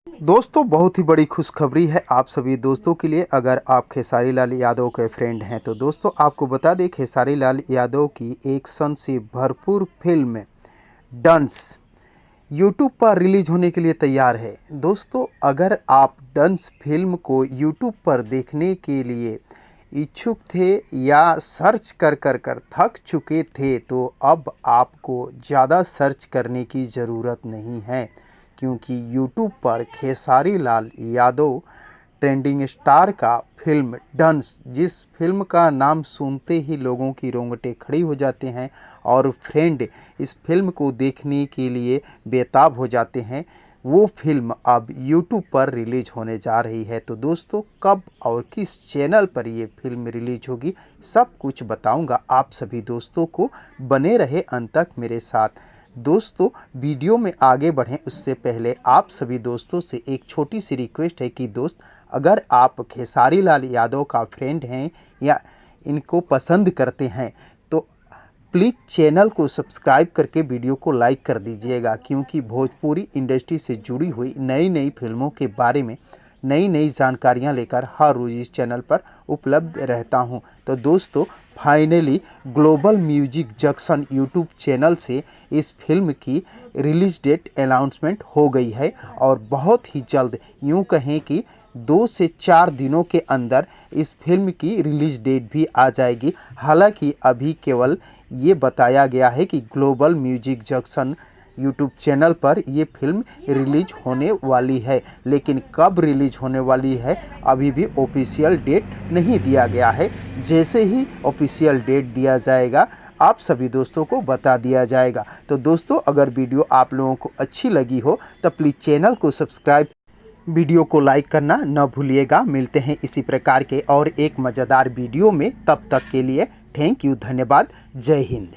दोस्तों बहुत ही बड़ी खुशखबरी है आप सभी दोस्तों के लिए। अगर आप खेसारी लाल यादव के फ्रेंड हैं तो दोस्तों आपको बता दें, खेसारी लाल यादव की एक्शन से भरपूर फिल्म डंस यूट्यूब पर रिलीज होने के लिए तैयार है। दोस्तों अगर आप डंस फिल्म को यूट्यूब पर देखने के लिए इच्छुक थे या सर्च कर थक चुके थे, तो अब आपको ज़्यादा सर्च करने की ज़रूरत नहीं है, क्योंकि यूट्यूब पर खेसारी लाल यादव ट्रेंडिंग स्टार का फिल्म डंस, जिस फिल्म का नाम सुनते ही लोगों की रोंगटे खड़ी हो जाते हैं और फ्रेंड इस फिल्म को देखने के लिए बेताब हो जाते हैं, वो फिल्म अब यूट्यूब पर रिलीज होने जा रही है। तो दोस्तों कब और किस चैनल पर ये फिल्म रिलीज होगी, सब कुछ बताऊंगा आप सभी दोस्तों को। बने रहे अंत तक मेरे साथ। दोस्तों वीडियो में आगे बढ़ें उससे पहले आप सभी दोस्तों से एक छोटी सी रिक्वेस्ट है कि दोस्त, अगर आप खेसारी लाल यादव का फ्रेंड हैं या इनको पसंद करते हैं तो प्लीज़ चैनल को सब्सक्राइब करके वीडियो को लाइक कर दीजिएगा, क्योंकि भोजपुरी इंडस्ट्री से जुड़ी हुई नई नई फिल्मों के बारे में नई नई जानकारियां लेकर हर रोज़ इस चैनल पर उपलब्ध रहता हूं। तो दोस्तों finally global music junction YouTube channel से इस फिल्म की रिलीज डेट अनाउंसमेंट हो गई है और बहुत ही जल्द, यूं कहें कि 2 से 4 दिनों के अंदर इस फिल्म की रिलीज डेट भी आ जाएगी। हालांकि अभी केवल ये बताया गया है कि global music junction YouTube channel पर ये फिल्म रिलीज होने वाली है, लेकिन कब रिलीज होने वाली है अभी भी ऑफिशियल डेट नहीं दिया गया है। जैसे ही ऑफिशियल डेट दिया जाएगा आप सभी दोस्तों को बता दिया जाएगा। तो दोस्तों अगर वीडियो आप लोगों को अच्छी लगी हो तो प्लीज़ चैनल को सब्सक्राइब, वीडियो को लाइक करना न भूलिएगा। मिलते हैं इसी प्रकार के और एक मज़ेदार वीडियो में, तब तक के लिए थैंक यू, धन्यवाद, जय हिंद।